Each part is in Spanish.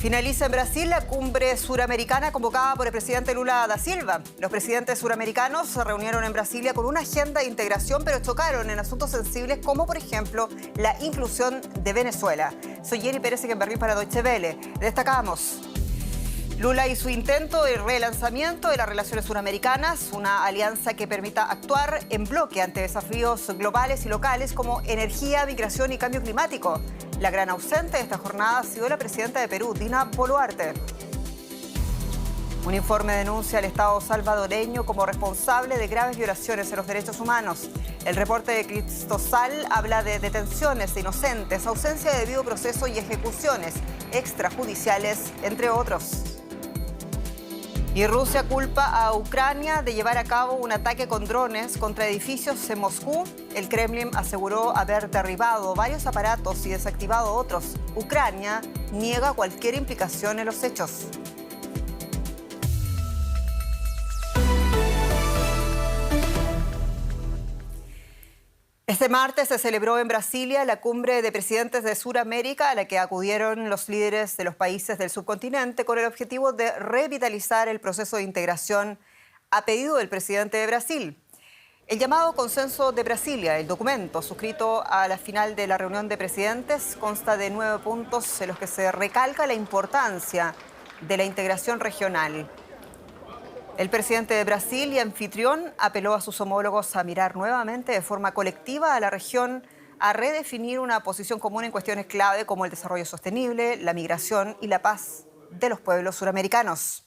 Finaliza en Brasil la cumbre suramericana convocada por el presidente Lula da Silva. Los presidentes suramericanos se reunieron en Brasilia con una agenda de integración, pero chocaron en asuntos sensibles como, por ejemplo, la inclusión de Venezuela. Soy Jenny Pérez en Berlín para Deutsche Welle. Destacamos Lula y su intento de relanzamiento de las relaciones suramericanas, una alianza que permita actuar en bloque ante desafíos globales y locales como energía, migración y cambio climático. La gran ausente de esta jornada ha sido la presidenta de Perú, Dina Boluarte. Un informe denuncia al Estado salvadoreño como responsable de graves violaciones de los derechos humanos. El reporte de Cristosal habla de detenciones de inocentes, ausencia de debido proceso y ejecuciones extrajudiciales, entre otros. Y Rusia culpa a Ucrania de llevar a cabo un ataque con drones contra edificios en Moscú. El Kremlin aseguró haber derribado varios aparatos y desactivado otros. Ucrania niega cualquier implicación en los hechos. Este martes se celebró en Brasilia la cumbre de presidentes de Sudamérica a la que acudieron los líderes de los países del subcontinente con el objetivo de revitalizar el proceso de integración a pedido del presidente de Brasil. El llamado Consenso de Brasilia, el documento suscrito a la final de la reunión de presidentes, consta de 9 puntos en los que se recalca la importancia de la integración regional. El presidente de Brasil y anfitrión apeló a sus homólogos a mirar nuevamente de forma colectiva a la región, a redefinir una posición común en cuestiones clave como el desarrollo sostenible, la migración y la paz de los pueblos suramericanos.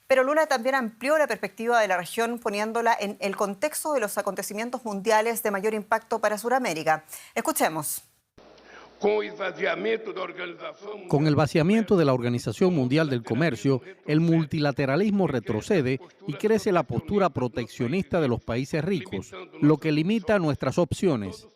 Pero Lula también amplió la perspectiva de la región poniéndola en el contexto de los acontecimientos mundiales de mayor impacto para Sudamérica. Escuchemos. Con el vaciamiento de la Organización Mundial del Comercio, el multilateralismo retrocede y crece la postura proteccionista de los países ricos, lo que limita nuestras opciones.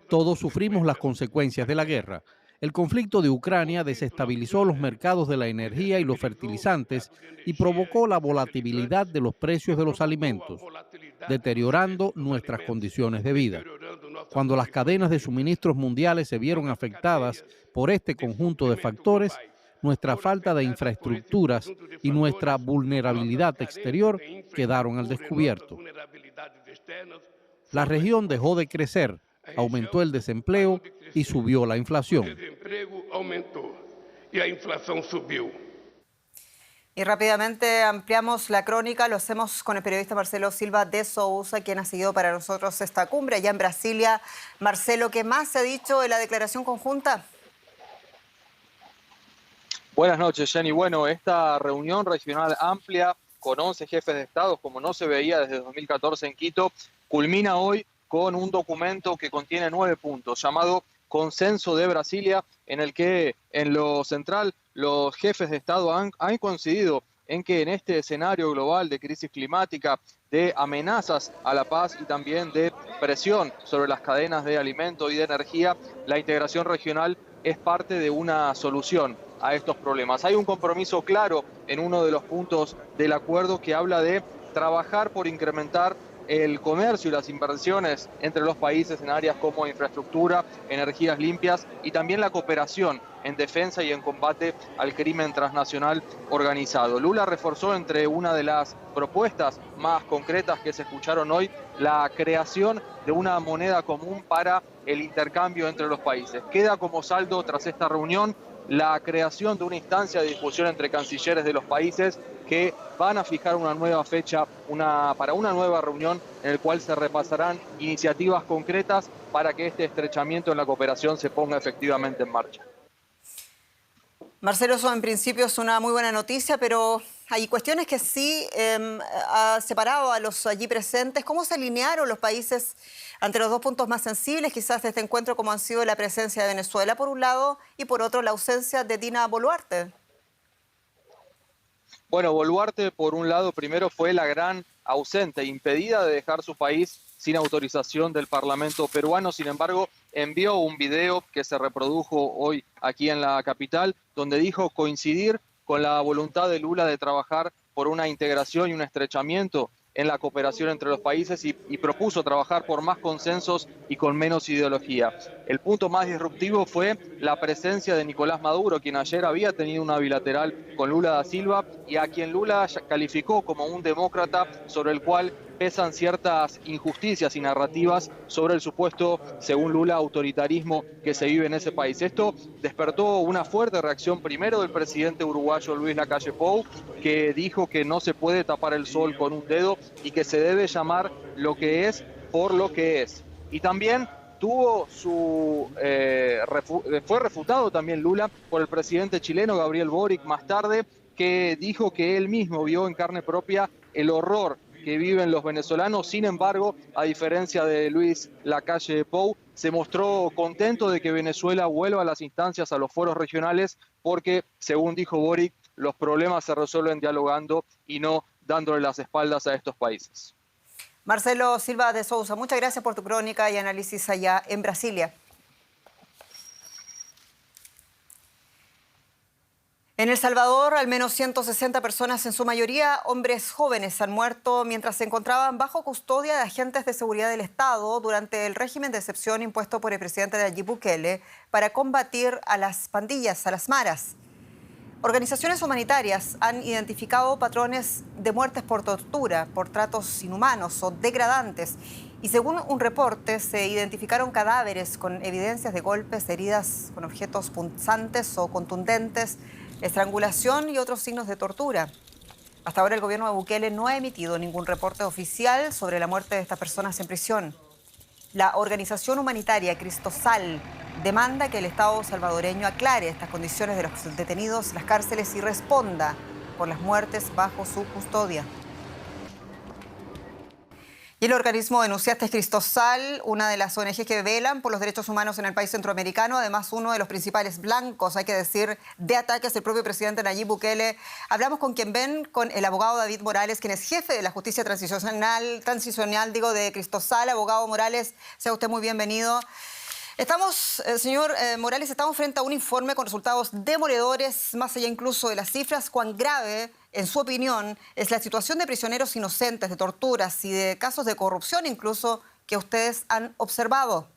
Todos sufrimos las consecuencias de la guerra. El conflicto de Ucrania desestabilizó los mercados de la energía y los fertilizantes y provocó la volatilidad de los precios de los alimentos, deteriorando nuestras condiciones de vida. Cuando las cadenas de suministros mundiales se vieron afectadas por este conjunto de factores, nuestra falta de infraestructuras y nuestra vulnerabilidad exterior quedaron al descubierto. La región dejó de crecer, aumentó el desempleo y subió la inflación. Y rápidamente ampliamos la crónica, lo hacemos con el periodista Marcelo Silva de Sousa, quien ha seguido para nosotros esta cumbre allá en Brasilia. Marcelo, ¿qué más se ha dicho de la declaración conjunta? Buenas noches, Jenny. Bueno, esta reunión regional amplia con 11 jefes de Estado, como no se veía desde 2014 en Quito, culmina hoy con un documento que contiene 9 puntos, llamado Consenso de Brasilia, en el que en lo central los jefes de Estado han coincidido en que en este escenario global de crisis climática, de amenazas a la paz y también de presión sobre las cadenas de alimento y de energía, la integración regional es parte de una solución a estos problemas. Hay un compromiso claro en uno de los puntos del acuerdo que habla de trabajar por incrementar el comercio y las inversiones entre los países en áreas como infraestructura, energías limpias y también la cooperación en defensa y en combate al crimen transnacional organizado. Lula reforzó entre una de las propuestas más concretas que se escucharon hoy la creación de una moneda común para el intercambio entre los países. Queda como saldo tras esta reunión la creación de una instancia de discusión entre cancilleres de los países que van a fijar una nueva fecha para una nueva reunión en la cual se repasarán iniciativas concretas para que este estrechamiento en la cooperación se ponga efectivamente en marcha. Marcelo, eso en principio es una muy buena noticia, pero hay cuestiones que sí ha separado a los allí presentes. ¿Cómo se alinearon los países ante los 2 puntos más sensibles quizás de este encuentro, como han sido la presencia de Venezuela por un lado y por otro la ausencia de Dina Boluarte? Bueno, Boluarte por un lado primero fue la gran ausente, impedida de dejar su país sin autorización del Parlamento peruano. Sin embargo, envió un video que se reprodujo hoy aquí en la capital, donde dijo coincidir con la voluntad de Lula de trabajar por una integración y un estrechamiento en la cooperación entre los países y propuso trabajar por más consensos y con menos ideología. El punto más disruptivo fue la presencia de Nicolás Maduro, quien ayer había tenido una bilateral con Lula da Silva y a quien Lula calificó como un demócrata sobre el cual pesan ciertas injusticias y narrativas sobre el supuesto, según Lula, autoritarismo que se vive en ese país. Esto despertó una fuerte reacción primero del presidente uruguayo Luis Lacalle Pou, que dijo que no se puede tapar el sol con un dedo y que se debe llamar lo que es por lo que es. Y también fue refutado también Lula por el presidente chileno Gabriel Boric más tarde, que dijo que él mismo vio en carne propia el horror que viven los venezolanos. Sin embargo, a diferencia de Luis Lacalle Pou, se mostró contento de que Venezuela vuelva a las instancias, a los foros regionales, porque, según dijo Boric, los problemas se resuelven dialogando y no dándole las espaldas a estos países. Marcelo Silva de Sousa, muchas gracias por tu crónica y análisis allá en Brasilia. En El Salvador, al menos 160 personas, en su mayoría hombres jóvenes, han muerto mientras se encontraban bajo custodia de agentes de seguridad del Estado durante el régimen de excepción impuesto por el presidente Nayib Bukele para combatir a las pandillas, a las maras. Organizaciones humanitarias han identificado patrones de muertes por tortura, por tratos inhumanos o degradantes. Y según un reporte, se identificaron cadáveres con evidencias de golpes, heridas con objetos punzantes o contundentes, estrangulación y otros signos de tortura. Hasta ahora el gobierno de Bukele no ha emitido ningún reporte oficial sobre la muerte de estas personas en prisión. La organización humanitaria Cristosal demanda que el Estado salvadoreño aclare estas condiciones de los detenidos en las cárceles y responda por las muertes bajo su custodia. Y el organismo Denunciantes Cristosal, una de las ONG que velan por los derechos humanos en el país centroamericano, además uno de los principales blancos, hay que decir, de ataques del propio presidente Nayib Bukele. Hablamos con quien ven, con el abogado David Morales, quien es jefe de la justicia transicional de Cristosal. Abogado Morales, sea usted muy bienvenido. Señor Morales, estamos frente a un informe con resultados demoledores, más allá incluso de las cifras. ¿Cuán grave, en su opinión, es la situación de prisioneros inocentes, de torturas y de casos de corrupción incluso que ustedes han observado?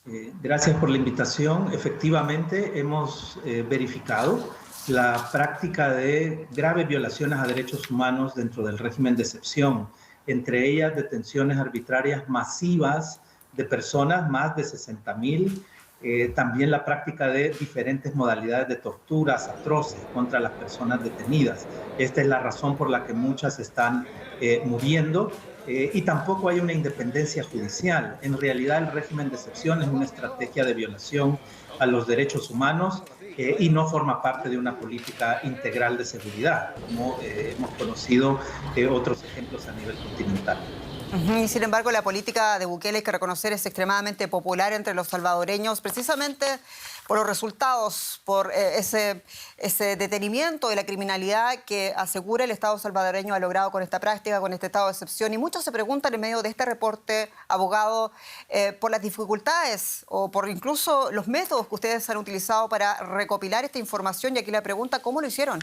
Gracias por la invitación. Efectivamente, hemos verificado la práctica de graves violaciones a derechos humanos dentro del régimen de excepción, entre ellas detenciones arbitrarias masivas de personas, más de 60.000, también la práctica de diferentes modalidades de torturas atroces contra las personas detenidas. Esta es la razón por la que muchas están muriendo y tampoco hay una independencia judicial. En realidad el régimen de excepción es una estrategia de violación a los derechos humanos y no forma parte de una política integral de seguridad, como hemos conocido otros ejemplos a nivel continental. Y sin embargo, la política de Bukele, hay que reconocer, es extremadamente popular entre los salvadoreños, precisamente por los resultados, por ese detenimiento de la criminalidad que asegura el Estado salvadoreño ha logrado con esta práctica, con este estado de excepción. Y muchos se preguntan en medio de este reporte, abogado, por las dificultades o por incluso los métodos que ustedes han utilizado para recopilar esta información. Y aquí la pregunta, ¿cómo lo hicieron?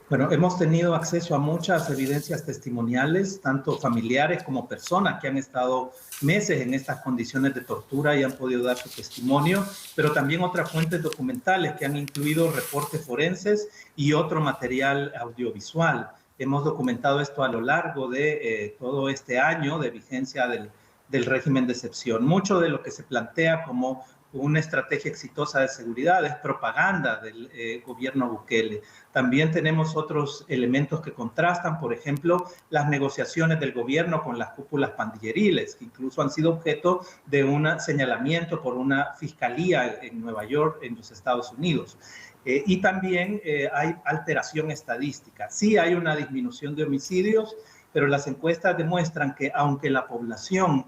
Bueno, hemos tenido acceso a muchas evidencias testimoniales, tanto familiares como personas que han estado meses en estas condiciones de tortura y han podido dar su testimonio, pero también otras fuentes documentales que han incluido reportes forenses y otro material audiovisual. Hemos documentado esto a lo largo de todo este año de vigencia del régimen de excepción. Mucho de lo que se plantea como una estrategia exitosa de seguridad es propaganda del gobierno Bukele. También tenemos otros elementos que contrastan, por ejemplo, las negociaciones del gobierno con las cúpulas pandilleriles, que incluso han sido objeto de un señalamiento por una fiscalía en Nueva York, en los Estados Unidos. Y también hay alteración estadística. Sí hay una disminución de homicidios, pero las encuestas demuestran que aunque la población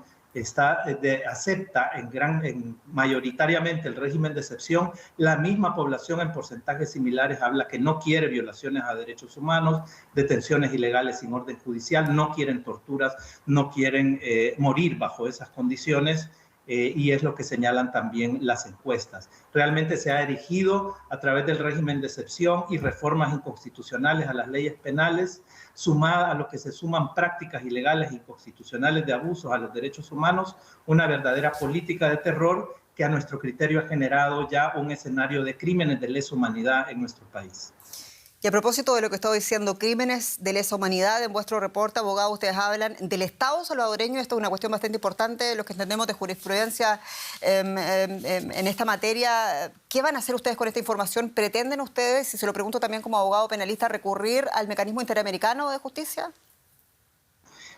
acepta mayoritariamente el régimen de excepción, la misma población en porcentajes similares habla que no quiere violaciones a derechos humanos, detenciones ilegales sin orden judicial, no quieren torturas, no quieren morir bajo esas condiciones y es lo que señalan también las encuestas. Realmente se ha erigido a través del régimen de excepción y reformas inconstitucionales a las leyes penales, sumada a lo que se suman prácticas ilegales e inconstitucionales de abusos a los derechos humanos, una verdadera política de terror que a nuestro criterio ha generado ya un escenario de crímenes de lesa humanidad en nuestro país. Y a propósito de lo que estaba diciendo, crímenes de lesa humanidad, en vuestro reporte, abogado, ustedes hablan del Estado salvadoreño. Esto es una cuestión bastante importante, los que entendemos de jurisprudencia en esta materia. ¿Qué van a hacer ustedes con esta información? ¿Pretenden ustedes, y se lo pregunto también como abogado penalista, recurrir al mecanismo interamericano de justicia?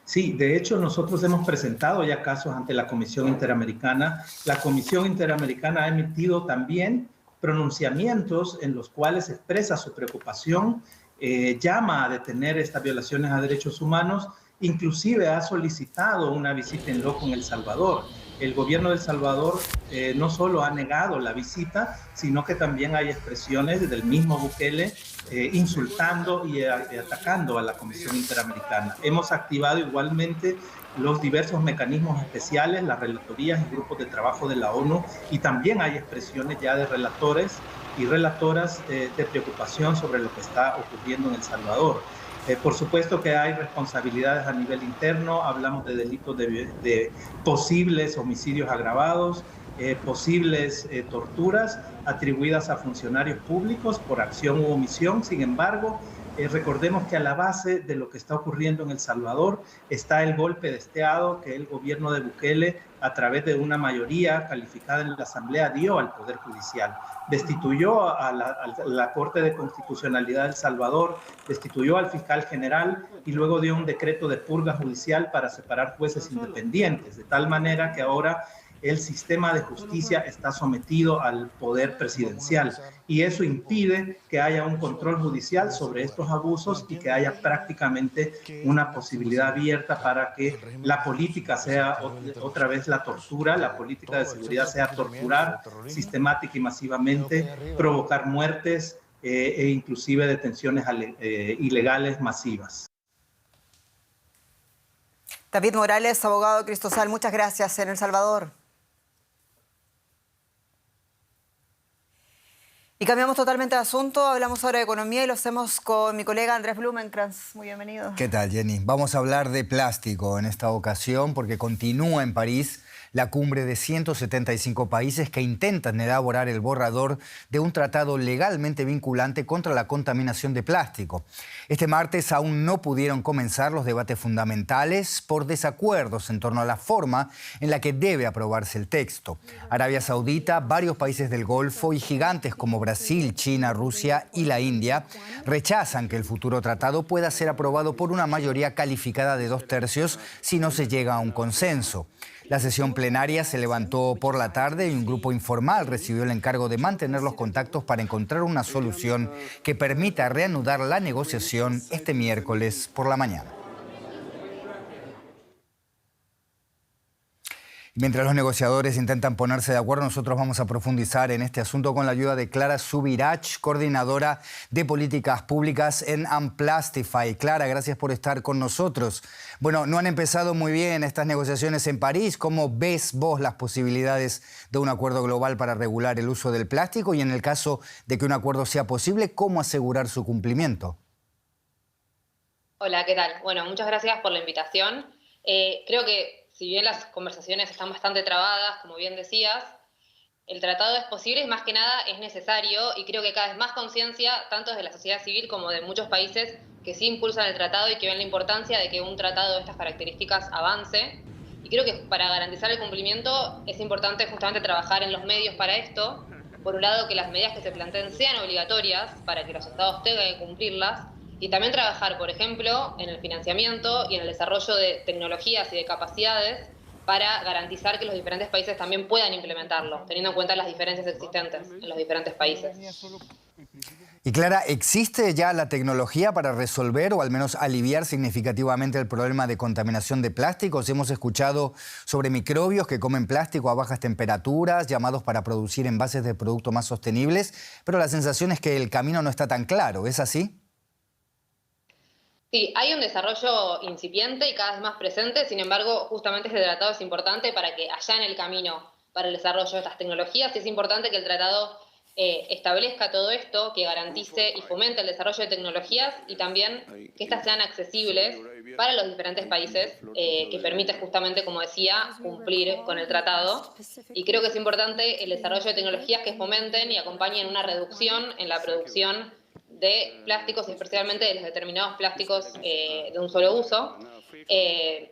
Sí, de hecho nosotros hemos presentado ya casos ante la Comisión Interamericana. La Comisión Interamericana ha emitido también pronunciamientos en los cuales expresa su preocupación, llama a detener estas violaciones a derechos humanos, inclusive ha solicitado una visita en loco en El Salvador. El gobierno de El Salvador no solo ha negado la visita, sino que también hay expresiones del mismo Bukele insultando y atacando a la Comisión Interamericana. Hemos activado igualmente los diversos mecanismos especiales, las relatorías y grupos de trabajo de la ONU, y también hay expresiones ya de relatores y relatoras de preocupación sobre lo que está ocurriendo en El Salvador. Por supuesto que hay responsabilidades a nivel interno, hablamos de delitos de posibles homicidios agravados, posibles torturas atribuidas a funcionarios públicos por acción u omisión. Sin embargo, recordemos que a la base de lo que está ocurriendo en El Salvador está el golpe de Estado que el gobierno de Bukele, a través de una mayoría calificada en la Asamblea, dio al Poder Judicial. Destituyó a la Corte de Constitucionalidad de El Salvador, destituyó al fiscal general y luego dio un decreto de purga judicial para separar jueces independientes, de tal manera que ahora el sistema de justicia está sometido al poder presidencial y eso impide que haya un control judicial sobre estos abusos y que haya prácticamente una posibilidad abierta para que la política sea otra vez la tortura, la política de seguridad sea torturar sistemática y masivamente, provocar muertes e inclusive detenciones ilegales masivas. David Morales, abogado de Cristosal, muchas gracias en El Salvador. Y cambiamos totalmente de asunto, hablamos ahora de economía y lo hacemos con mi colega Andrés Blumenkrantz. Muy bienvenido. ¿Qué tal, Jenny? Vamos a hablar de plástico en esta ocasión porque continúa en París la cumbre de 175 países que intentan elaborar el borrador de un tratado legalmente vinculante contra la contaminación de plástico. Este martes aún no pudieron comenzar los debates fundamentales por desacuerdos en torno a la forma en la que debe aprobarse el texto. Arabia Saudita, varios países del Golfo y gigantes como Brasil, China, Rusia y la India rechazan que el futuro tratado pueda ser aprobado por una mayoría calificada de 2/3 si no se llega a un consenso. La sesión plenaria se levantó por la tarde y un grupo informal recibió el encargo de mantener los contactos para encontrar una solución que permita reanudar la negociación este miércoles por la mañana. Mientras los negociadores intentan ponerse de acuerdo, nosotros vamos a profundizar en este asunto con la ayuda de Clara Subirach, coordinadora de políticas públicas en Unplastify. Clara, gracias por estar con nosotros. Bueno, no han empezado muy bien estas negociaciones en París. ¿Cómo ves vos las posibilidades de un acuerdo global para regular el uso del plástico? Y en el caso de que un acuerdo sea posible, ¿cómo asegurar su cumplimiento? Hola, ¿qué tal? Bueno, muchas gracias por la invitación. Creo que si bien las conversaciones están bastante trabadas, como bien decías, el tratado es posible y más que nada es necesario y creo que cada vez más conciencia, tanto desde la sociedad civil como de muchos países que sí impulsan el tratado y que ven la importancia de que un tratado de estas características avance. Y creo que para garantizar el cumplimiento es importante justamente trabajar en los medios para esto. Por un lado, que las medidas que se planteen sean obligatorias para que los estados tengan que cumplirlas. Y también trabajar, por ejemplo, en el financiamiento y en el desarrollo de tecnologías y de capacidades para garantizar que los diferentes países también puedan implementarlo, teniendo en cuenta las diferencias existentes en los diferentes países. Y Clara, ¿existe ya la tecnología para resolver o al menos aliviar significativamente el problema de contaminación de plásticos? Hemos escuchado sobre microbios que comen plástico a bajas temperaturas, llamados para producir envases de productos más sostenibles, pero la sensación es que el camino no está tan claro, ¿es así? Sí, hay un desarrollo incipiente y cada vez más presente, sin embargo, justamente este tratado es importante para que allane el camino para el desarrollo de estas tecnologías y es importante que el tratado establezca todo esto, que garantice y fomente el desarrollo de tecnologías y también que éstas sean accesibles para los diferentes países, que permite justamente, como decía, cumplir con el tratado. Y creo que es importante el desarrollo de tecnologías que fomenten y acompañen una reducción en la producción de plásticos, especialmente de los determinados plásticos de un solo uso,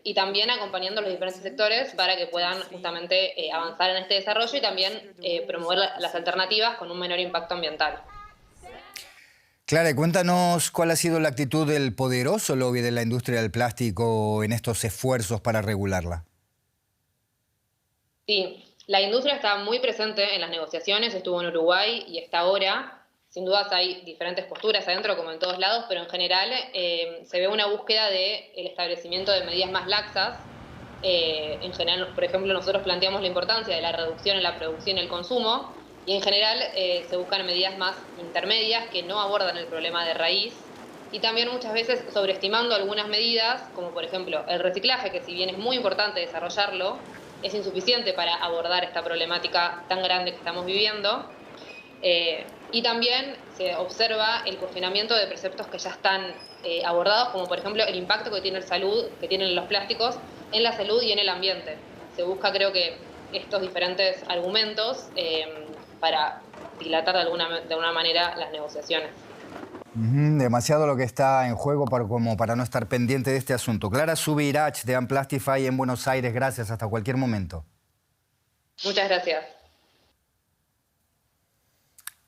y también acompañando a los diferentes sectores para que puedan justamente avanzar en este desarrollo y también promover las alternativas con un menor impacto ambiental. Clara, cuéntanos cuál ha sido la actitud del poderoso lobby de la industria del plástico en estos esfuerzos para regularla. Sí, la industria está muy presente en las negociaciones, estuvo en Uruguay y está ahora. Sin dudas hay diferentes posturas adentro, como en todos lados, pero en general se ve una búsqueda del establecimiento de medidas más laxas. En general, por ejemplo, nosotros planteamos la importancia de la reducción en la producción y el consumo, y en general se buscan medidas más intermedias que no abordan el problema de raíz, y también muchas veces sobreestimando algunas medidas, como por ejemplo el reciclaje, que si bien es muy importante desarrollarlo, es insuficiente para abordar esta problemática tan grande que estamos viviendo. Y también se observa el cuestionamiento de preceptos que ya están abordados, como por ejemplo el impacto que tienen los plásticos en la salud y en el ambiente. Se busca, creo que, estos diferentes argumentos para dilatar de alguna manera las negociaciones. Demasiado lo que está en juego como para no estar pendiente de este asunto. Clara Subirach de Unplastify en Buenos Aires, gracias. Hasta cualquier momento. Muchas gracias.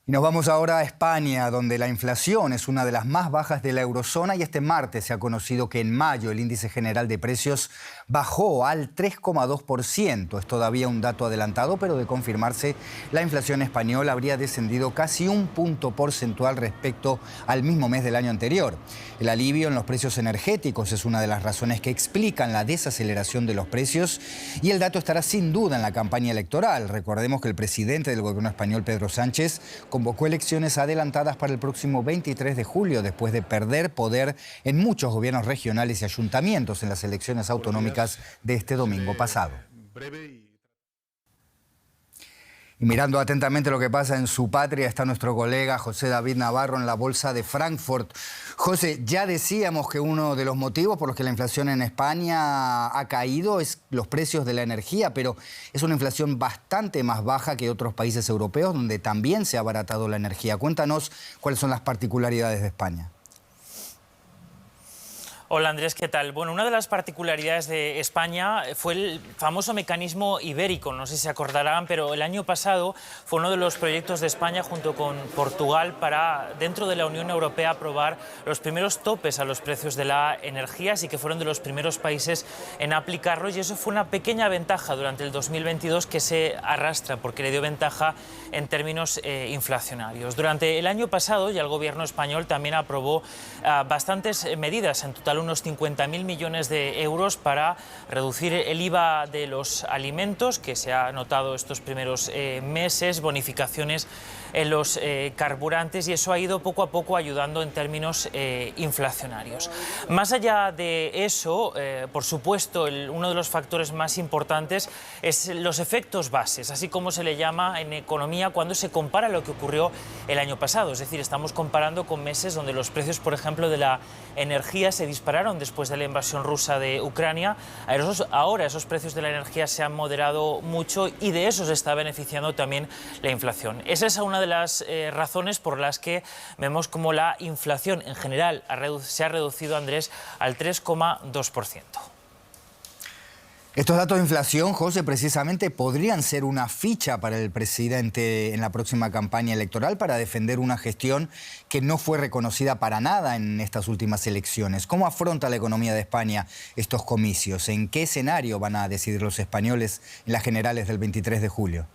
Y nos vamos ahora a España, donde la inflación es una de las más bajas de la eurozona y este martes se ha conocido que en mayo el índice general de precios bajó al 3,2%. Es todavía un dato adelantado, pero de confirmarse, la inflación española habría descendido casi un punto porcentual respecto al mismo mes del año anterior. El alivio en los precios energéticos es una de las razones que explican la desaceleración de los precios y el dato estará sin duda en la campaña electoral. Recordemos que el presidente del gobierno español, Pedro Sánchez, convocó elecciones adelantadas para el próximo 23 de julio, después de perder poder en muchos gobiernos regionales y ayuntamientos en las elecciones autonómicas de este domingo pasado. Y mirando atentamente lo que pasa en su patria está nuestro colega José David Navarro en la Bolsa de Frankfurt. José, ya decíamos que uno de los motivos por los que la inflación en España ha caído es los precios de la energía, pero es una inflación bastante más baja que otros países europeos donde también se ha abaratado la energía. Cuéntanos cuáles son las particularidades de España. Hola Andrés, ¿qué tal? Bueno, una de las particularidades de España fue el famoso mecanismo ibérico, no sé si se acordarán, pero el año pasado fue uno de los proyectos de España junto con Portugal para, dentro de la Unión Europea, aprobar los primeros topes a los precios de la energía, así que fueron de los primeros países en aplicarlo y eso fue una pequeña ventaja durante el 2022 que se arrastra porque le dio ventaja en términos inflacionarios. Durante el año pasado ya el gobierno español también aprobó bastantes medidas, en total unos 50.000 millones de euros para reducir el IVA de los alimentos, que se ha notado estos primeros meses, bonificaciones en los carburantes y eso ha ido poco a poco ayudando en términos inflacionarios. Más allá de eso, por supuesto, uno de los factores más importantes es los efectos bases, así como se le llama en economía cuando se compara lo que ocurrió el año pasado. Es decir, estamos comparando con meses donde los precios, por ejemplo, de la energía se dispararon después de la invasión rusa de Ucrania. Ahora esos precios de la energía se han moderado mucho y de eso se está beneficiando también la inflación. Esa es una de las razones por las que vemos como la inflación en general se ha reducido, Andrés, al 3,2%. Estos datos de inflación, José, precisamente podrían ser una ficha para el presidente en la próxima campaña electoral para defender una gestión que no fue reconocida para nada en estas últimas elecciones. ¿Cómo afronta la economía de España estos comicios? ¿En qué escenario van a decidir los españoles en las generales del 23 de julio?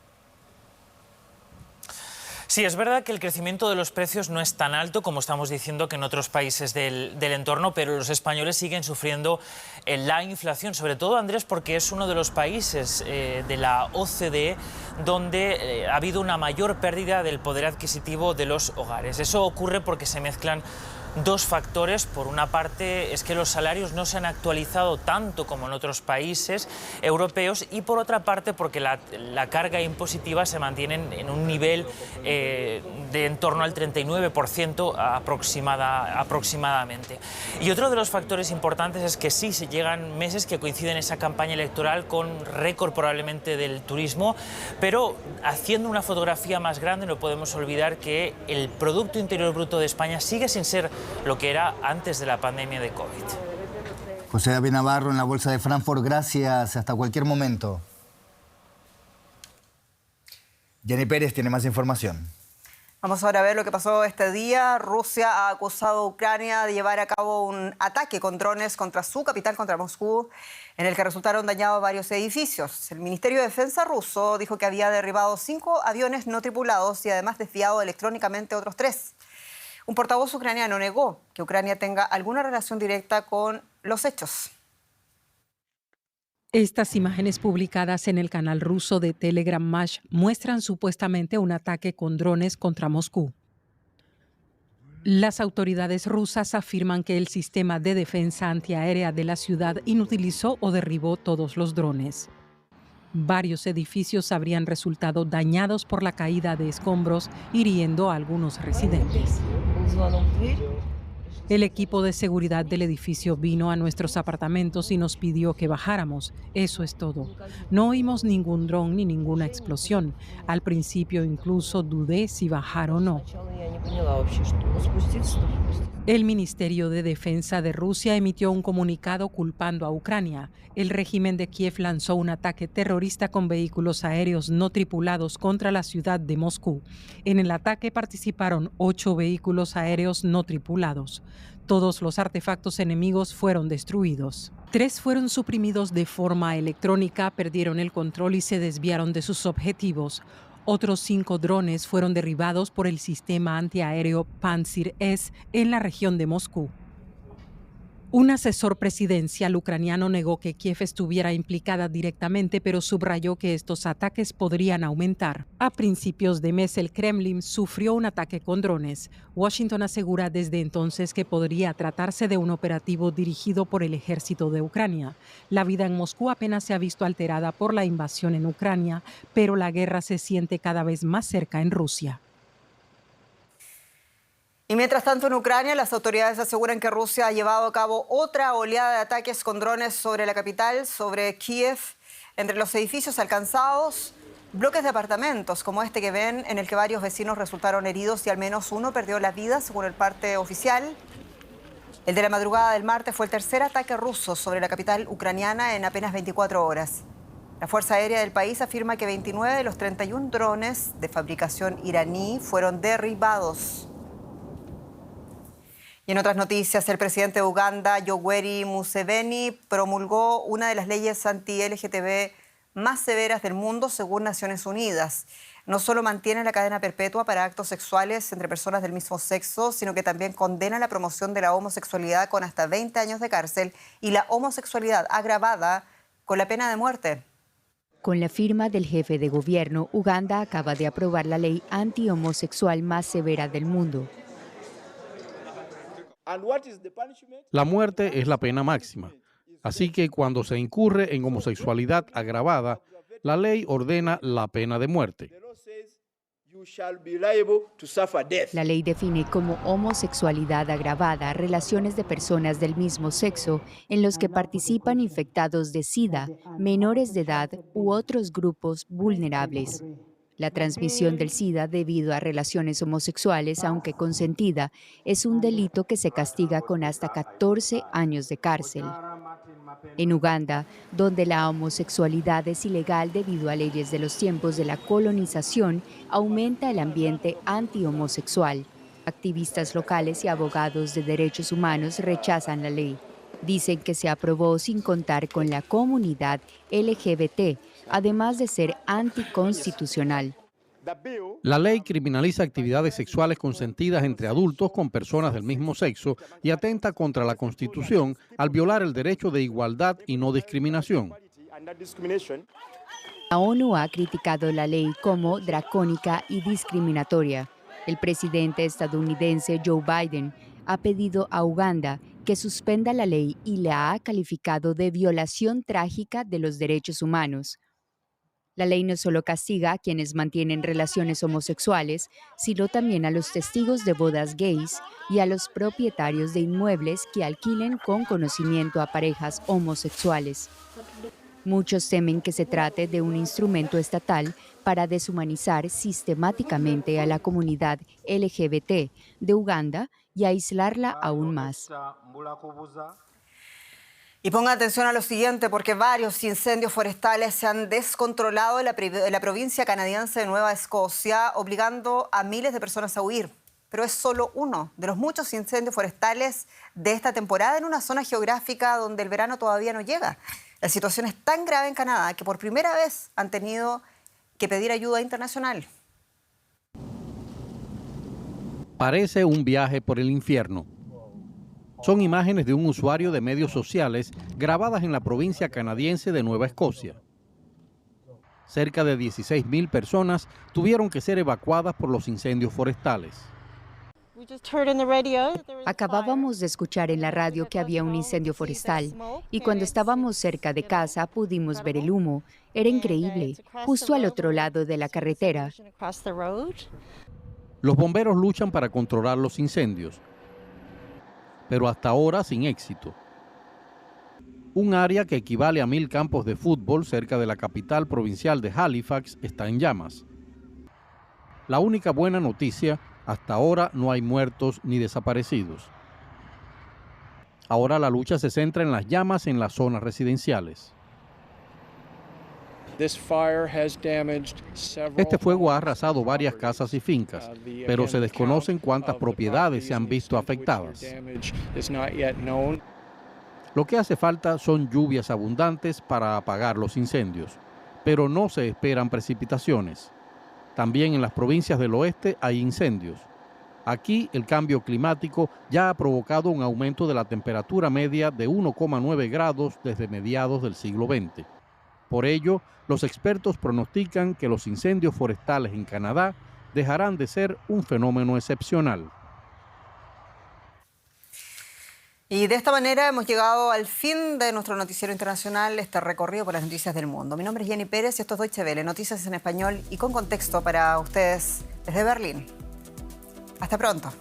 Sí, es verdad que el crecimiento de los precios no es tan alto como estamos diciendo que en otros países del entorno, pero los españoles siguen sufriendo la inflación, sobre todo, Andrés, porque es uno de los países de la OCDE donde ha habido una mayor pérdida del poder adquisitivo de los hogares. Eso ocurre porque se mezclan dos factores. Por una parte es que los salarios no se han actualizado tanto como en otros países europeos y por otra parte porque la carga impositiva se mantiene en un nivel de en torno al 39% aproximadamente. Y otro de los factores importantes es que sí, se llegan meses que coinciden esa campaña electoral con récord probablemente del turismo, pero haciendo una fotografía más grande no podemos olvidar que el Producto Interior Bruto de España sigue sin ser lo que era antes de la pandemia de COVID. José David Navarro en la Bolsa de Frankfurt, gracias, hasta cualquier momento. Jenny Pérez tiene más información. Vamos ahora a ver lo que pasó este día. Rusia ha acusado a Ucrania de llevar a cabo un ataque con drones contra su capital, contra Moscú, en el que resultaron dañados varios edificios. El Ministerio de Defensa ruso dijo que había derribado 5 aviones no tripulados y además desviado electrónicamente otros 3. Un portavoz ucraniano negó que Ucrania tenga alguna relación directa con los hechos. Estas imágenes publicadas en el canal ruso de Telegram Mash muestran supuestamente un ataque con drones contra Moscú. Las autoridades rusas afirman que el sistema de defensa antiaérea de la ciudad inutilizó o derribó todos los drones. Varios edificios habrían resultado dañados por la caída de escombros, hiriendo a algunos residentes. El equipo de seguridad del edificio vino a nuestros apartamentos y nos pidió que bajáramos. Eso es todo. No oímos ningún dron ni ninguna explosión. Al principio incluso dudé si bajar o no. El Ministerio de Defensa de Rusia emitió un comunicado culpando a Ucrania. El régimen de Kiev lanzó un ataque terrorista con vehículos aéreos no tripulados contra la ciudad de Moscú. En el ataque participaron 8 vehículos aéreos no tripulados. Todos los artefactos enemigos fueron destruidos. 3 fueron suprimidos de forma electrónica, perdieron el control y se desviaron de sus objetivos. Otros 5 drones fueron derribados por el sistema antiaéreo Pantsir-S en la región de Moscú. Un asesor presidencial ucraniano negó que Kiev estuviera implicada directamente, pero subrayó que estos ataques podrían aumentar. A principios de mes, el Kremlin sufrió un ataque con drones. Washington asegura desde entonces que podría tratarse de un operativo dirigido por el ejército de Ucrania. La vida en Moscú apenas se ha visto alterada por la invasión en Ucrania, pero la guerra se siente cada vez más cerca en Rusia. Y mientras tanto en Ucrania, las autoridades aseguran que Rusia ha llevado a cabo otra oleada de ataques con drones sobre la capital, sobre Kiev. Entre los edificios alcanzados, bloques de apartamentos como este que ven, en el que varios vecinos resultaron heridos y al menos uno perdió la vida, según el parte oficial. El de la madrugada del martes fue el tercer ataque ruso sobre la capital ucraniana en apenas 24 horas. La Fuerza Aérea del país afirma que 29 de los 31 drones de fabricación iraní fueron derribados. Y en otras noticias, el presidente de Uganda, Yoweri Museveni, promulgó una de las leyes anti-LGTB más severas del mundo, según Naciones Unidas. No solo mantiene la cadena perpetua para actos sexuales entre personas del mismo sexo, sino que también condena la promoción de la homosexualidad con hasta 20 años de cárcel y la homosexualidad agravada con la pena de muerte. Con la firma del jefe de gobierno, Uganda acaba de aprobar la ley anti-homosexual más severa del mundo. La muerte es la pena máxima. Así que cuando se incurre en homosexualidad agravada, la ley ordena la pena de muerte. La ley define como homosexualidad agravada relaciones de personas del mismo sexo en los que participan infectados de SIDA, menores de edad u otros grupos vulnerables. La transmisión del SIDA debido a relaciones homosexuales, aunque consentida, es un delito que se castiga con hasta 14 años de cárcel. En Uganda, donde la homosexualidad es ilegal debido a leyes de los tiempos de la colonización, aumenta el ambiente anti-homosexual. Activistas locales y abogados de derechos humanos rechazan la ley. Dicen que se aprobó sin contar con la comunidad LGBT, además de ser anticonstitucional. La ley criminaliza actividades sexuales consentidas entre adultos con personas del mismo sexo y atenta contra la Constitución al violar el derecho de igualdad y no discriminación. La ONU ha criticado la ley como dracónica y discriminatoria. El presidente estadounidense Joe Biden ha pedido a Uganda que suspenda la ley y la ha calificado de violación trágica de los derechos humanos. La ley no solo castiga a quienes mantienen relaciones homosexuales, sino también a los testigos de bodas gays y a los propietarios de inmuebles que alquilen con conocimiento a parejas homosexuales. Muchos temen que se trate de un instrumento estatal para deshumanizar sistemáticamente a la comunidad LGBT de Uganda y aislarla aún más. Y ponga atención a lo siguiente, porque varios incendios forestales se han descontrolado en la provincia canadiense de Nueva Escocia, obligando a miles de personas a huir. Pero es solo uno de los muchos incendios forestales de esta temporada en una zona geográfica donde el verano todavía no llega. La situación es tan grave en Canadá que por primera vez han tenido que pedir ayuda internacional. Parece un viaje por el infierno. Son imágenes de un usuario de medios sociales grabadas en la provincia canadiense de Nueva Escocia. Cerca de 16,000 personas tuvieron que ser evacuadas por los incendios forestales. Acabábamos de escuchar en la radio que había un incendio forestal y cuando estábamos cerca de casa pudimos ver el humo. Era increíble, justo al otro lado de la carretera. Los bomberos luchan para controlar los incendios, pero hasta ahora sin éxito. Un área que equivale a 1,000 campos de fútbol cerca de la capital provincial de Halifax está en llamas. La única buena noticia, hasta ahora no hay muertos ni desaparecidos. Ahora la lucha se centra en las llamas en las zonas residenciales. Este fuego ha arrasado varias casas y fincas, pero se desconocen cuántas propiedades se han visto afectadas. Lo que hace falta son lluvias abundantes para apagar los incendios, pero no se esperan precipitaciones. También en las provincias del oeste hay incendios. Aquí el cambio climático ya ha provocado un aumento de la temperatura media de 1,9 grados desde mediados del siglo XX. Por ello, los expertos pronostican que los incendios forestales en Canadá dejarán de ser un fenómeno excepcional. Y de esta manera hemos llegado al fin de nuestro noticiero internacional, este recorrido por las noticias del mundo. Mi nombre es Jenny Pérez y esto es Deutsche Welle, noticias en español y con contexto para ustedes desde Berlín. Hasta pronto.